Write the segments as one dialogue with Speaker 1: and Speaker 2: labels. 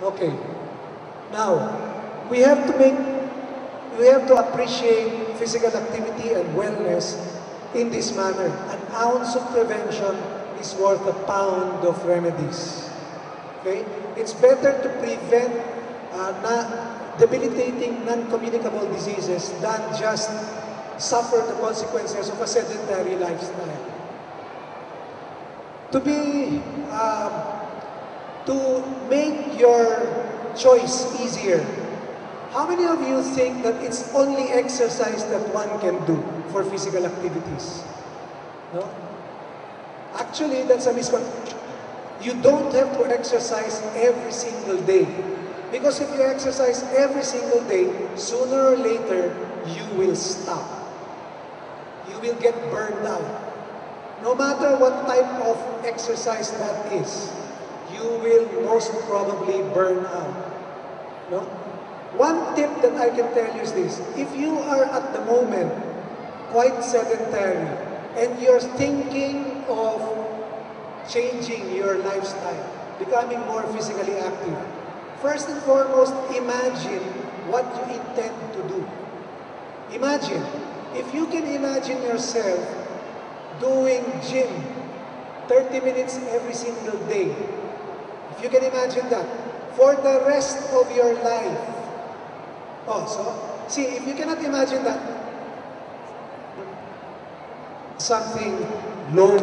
Speaker 1: Okay. Now, we have to appreciate physical activity and wellness in this manner. An ounce of prevention is worth a pound of remedies. Okay? It's better to prevent debilitating non-communicable diseases than just suffer the consequences of a sedentary lifestyle. To be, to make your choice easier, how many of you think that it's only exercise that one can do for physical activities? No? Actually, that's a misconception. You don't have to exercise every single day. Because if you exercise every single day, sooner or later, you will stop. You will get burned out. No matter what type of exercise that is, you will most probably burn out. No? One tip that I can tell you is this. If you are at the moment quite sedentary and you're thinking of changing your lifestyle, becoming more physically active, first and foremost, imagine what you intend to do. Imagine. If you can imagine yourself doing gym 30 minutes every single day, if you can imagine that, for the rest of your life. Oh, so, see, if you cannot imagine that, something low,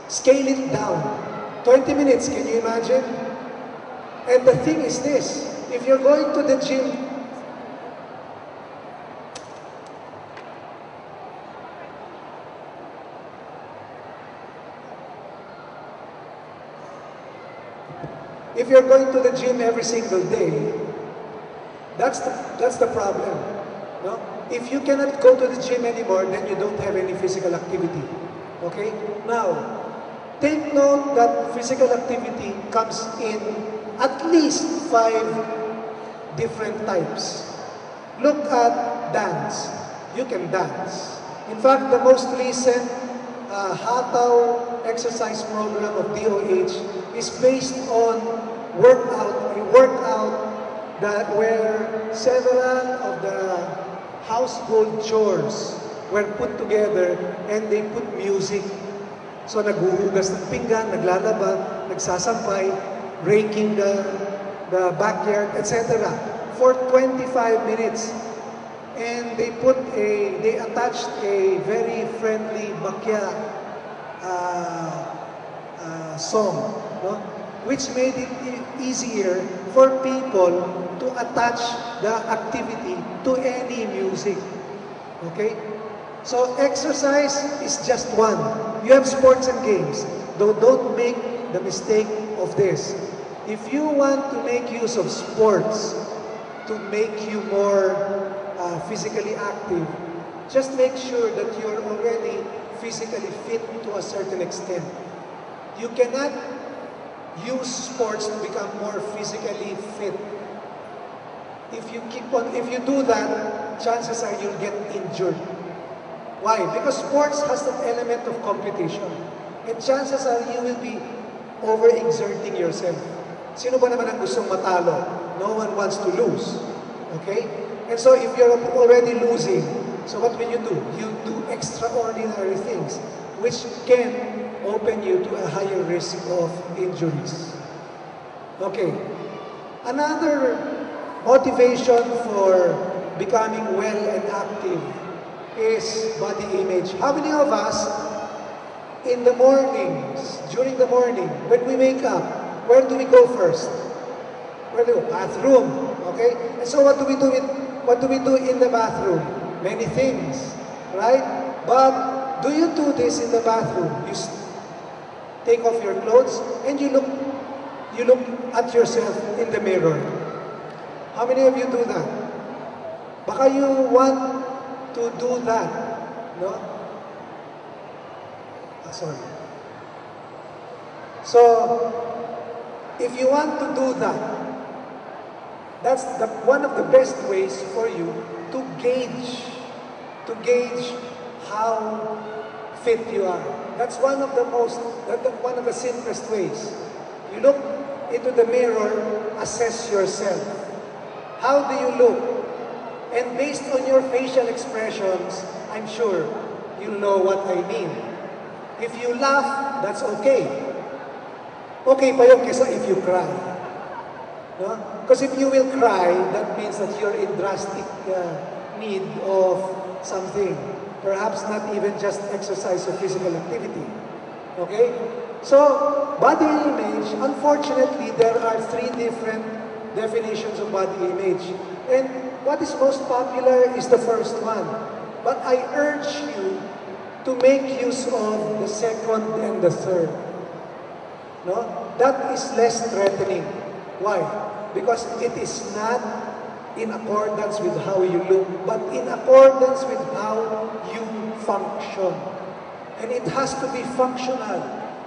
Speaker 1: scale it down. 20 minutes, can you imagine? And the thing is this, if you're going to the gym, every single day, that's the problem. No? If you cannot go to the gym anymore, then you don't have any physical activity. Okay? Now, take note that physical activity comes in at least 5 different types. Look at dance. You can dance. In fact, the most recent Hataw exercise program of DOH is based on a workout that where several of the household chores were put together and they put music. So naghuhugas ng pinggan, naglalaba, nagsasampay, raking the backyard, etc. for 25 minutes. And they attached a very friendly bakya song, no? Which made it easier for people to attach the activity to any music. Okay? So exercise is just one. You have sports and games. Don't make the mistake of this. If you want to make use of sports to make you more physically active, just make sure that you're already physically fit to a certain extent. You cannot use sports to become more physically fit. If you do that, chances are you'll get injured. Why? Because sports has that element of competition. And chances are you will be overexerting yourself. Sino ba naman ang gustong matalo? No one wants to lose. Okay? And so if you're already losing, so what will you do? You do extraordinary things, which can open you to a higher risk of injuries. Okay. Another motivation for becoming well and active is body image. How many of us in the mornings, during the morning, when we wake up, where do we go first? Where do we go? Bathroom. Okay? And so what do we do in the bathroom? Many things, right? But do you do this in the bathroom? You take off your clothes and you look at yourself in the mirror. How many of you do that? Baka you want to do that, no? Sorry. So, if you want to do that, that's one of the best ways for you to gauge how fit you are. That's one of the simplest ways. You look into the mirror, assess yourself. How do you look? And based on your facial expressions, I'm sure you'll know what I mean. If you laugh, that's okay. Okay pa yun kesa if you cry. No? Because if you will cry, that means that you're in drastic need of something. Perhaps not even just exercise or physical activity. Okay? So, body image, unfortunately, there are 3 different definitions of body image. And what is most popular is the first one. But I urge you to make use of the second and the third. No? That is less threatening. Why? Because it is not in accordance with how you look, but in accordance with how you function. And it has to be functional.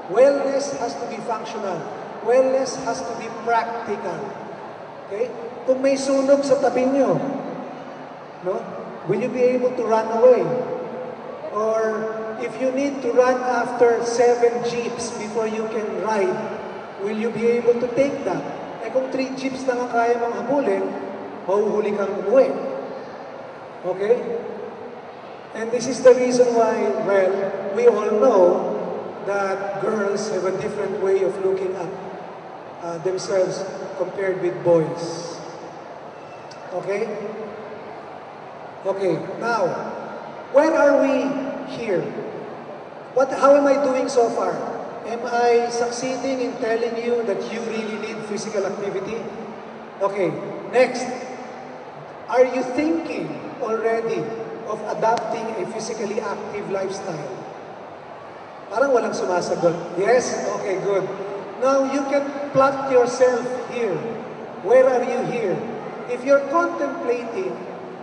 Speaker 1: Wellness has to be functional. Wellness has to be practical. Okay? Kung may sunog sa tabi nyo, no? Will you be able to run away? Or if you need to run after 7 jeeps before you can ride, will you be able to take that? Eh kung 3 jeeps na nga kaya mong habulin, mahuhuli kang umuwi. Okay? And this is the reason why, well, we all know that girls have a different way of looking at themselves compared with boys. Okay? Okay, now, where are we here? How am I doing so far? Am I succeeding in telling you that you really need physical activity? Okay, next. Are you thinking already of adopting a physically active lifestyle? Parang walang sumasagot. Yes? Okay, good. Now, you can plot yourself here. Where are you here? If you're contemplating,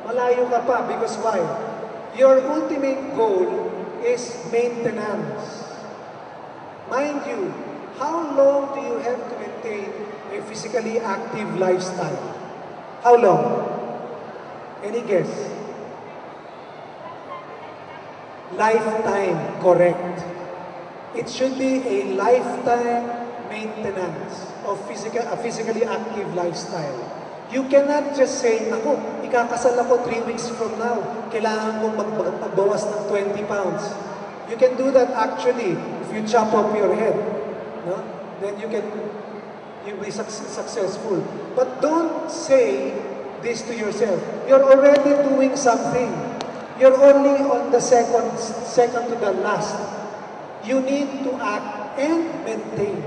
Speaker 1: malayo ka pa because why? Your ultimate goal is maintenance. Mind you, how long do you have to maintain a physically active lifestyle? How long? Any guess? Lifetime, correct. It should be a lifetime maintenance of a physically active lifestyle. You cannot just say, ako, ikakasal ako 3 weeks from now. Kailangan kong magbawas ng 20 pounds. You can do that actually if you chop off your head. No? Then you'll be successful. But don't say this to yourself. You're already doing something. You're only on the second to the last. You need to act and maintain.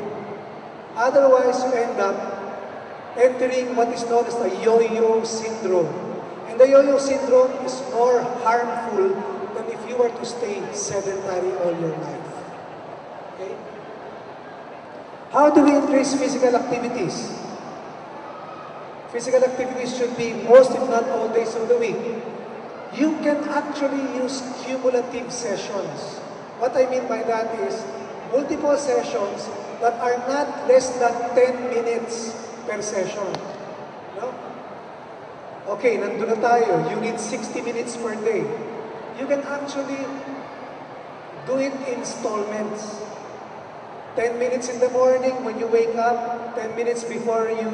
Speaker 1: Otherwise, you end up entering what is known as the yo-yo syndrome. And the yo-yo syndrome is more harmful than if you were to stay sedentary all your life. Okay? How do we increase physical activities? Physical activities should be most, if not all days of the week. You can actually use cumulative sessions. What I mean by that is multiple sessions that are not less than 10 minutes per session. No? Okay, nandun na tayo. You need 60 minutes per day. You can actually do it in installments. 10 minutes in the morning when you wake up, 10 minutes before you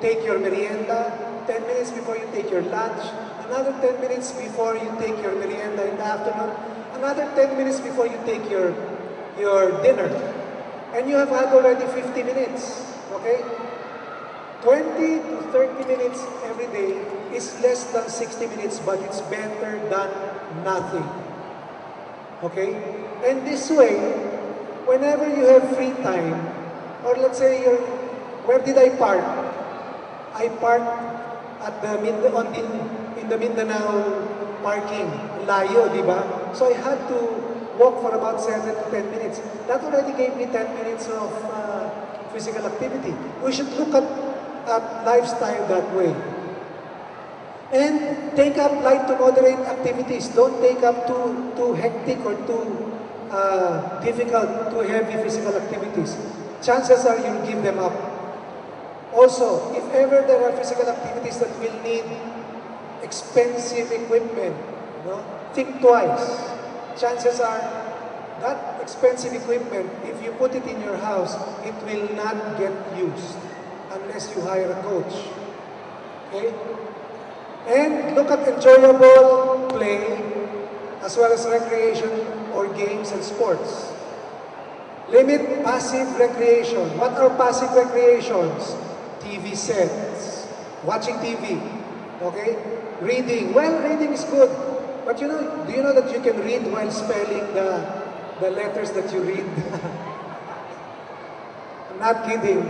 Speaker 1: take your merienda, 10 minutes before you take your lunch, another 10 minutes before you take your merienda in the afternoon, another 10 minutes before you take your dinner. And you have had already 50 minutes. Okay? 20 to 30 minutes every day is less than 60 minutes, but it's better than nothing. Okay? And this way, whenever you have free time, or let's say where did I park? I parked at in the Mindanao parking. Layo, di ba? So I had to walk for about 7 to 10 minutes. That already gave me 10 minutes of physical activity. We should look at lifestyle that way. And take up light to moderate activities. Don't take up too hectic or too difficult, too heavy physical activities. Chances are you'll give them up. Also, if ever there are physical activities that will need expensive equipment, no? Think twice. Chances are that expensive equipment, if you put it in your house, it will not get used unless you hire a coach. Okay? And look at enjoyable play as well as recreation or games and sports. Limit passive recreation. What are passive recreations? TV sets, watching TV, okay? Reading. Well, reading is good. But do you know that you can read while spelling the letters that you read? I'm not kidding.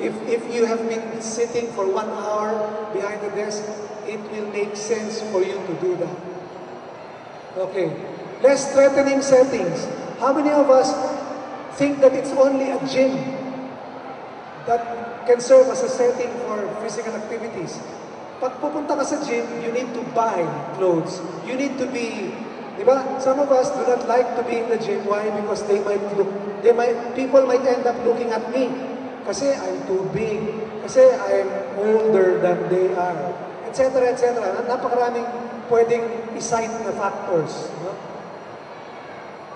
Speaker 1: If you have been sitting for 1 hour behind the desk, it will make sense for you to do that. Okay. Less threatening settings. How many of us think that it's only a gym that can serve as a setting for physical activities? Pag pupunta ka sa gym, you need to buy clothes. You need to be, di ba? Some of us do not like to be in the gym. Why? Because people might end up looking at me. Kasi I'm too big. Kasi I'm older than they are. Etc. etc. Napakaraming pwedeng i-cite na factors. No?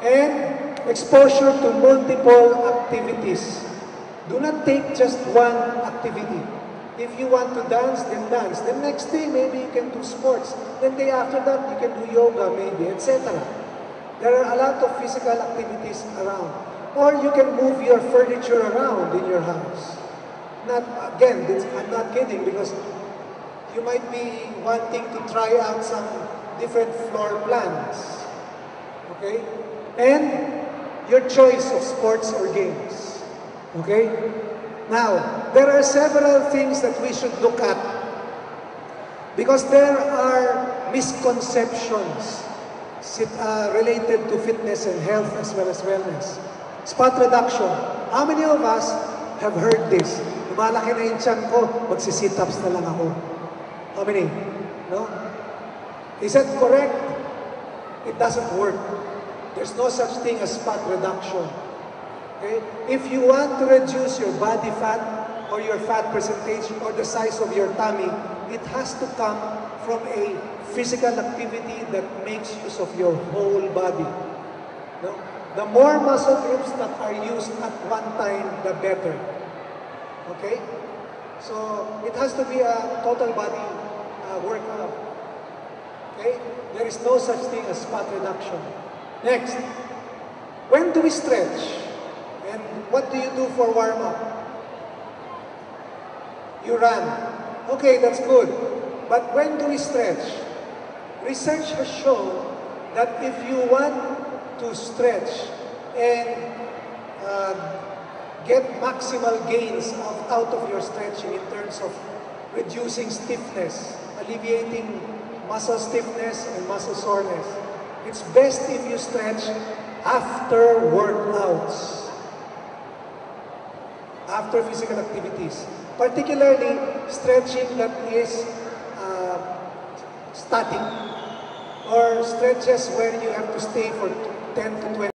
Speaker 1: And exposure to multiple activities. Do not take just one activity. If you want to dance, then dance. The next day, maybe you can do sports. Then day after that, you can do yoga, maybe, etc. There are a lot of physical activities around. Or you can move your furniture around in your house. Again, I'm not kidding, because you might be wanting to try out some different floor plans. Okay? And your choice of sports or games. Okay? Now, there are several things that we should look at because there are misconceptions related to fitness and health as well as wellness. Spot reduction. How many of us have heard this? Lumalaki na yung tiyan ko, magsi-sit-ups na lang ako. How many? No? Is that correct? It doesn't work. There's no such thing as fat reduction. Okay? If you want to reduce your body fat or your fat percentage or the size of your tummy, it has to come from a physical activity that makes use of your whole body. No? The more muscle groups that are used at one time, the better. Okay? So, it has to be a total body workout. Okay? There is no such thing as fat reduction. Next, when do we stretch? And what do you do for warm-up? You run. Okay, that's good. But when do we stretch? Research has shown that if you want to stretch and get maximal gains out of your stretching in terms of reducing stiffness, alleviating muscle stiffness and muscle soreness, it's best if you stretch after workouts, after physical activities, particularly stretching that is static or stretches where you have to stay for 10 to 20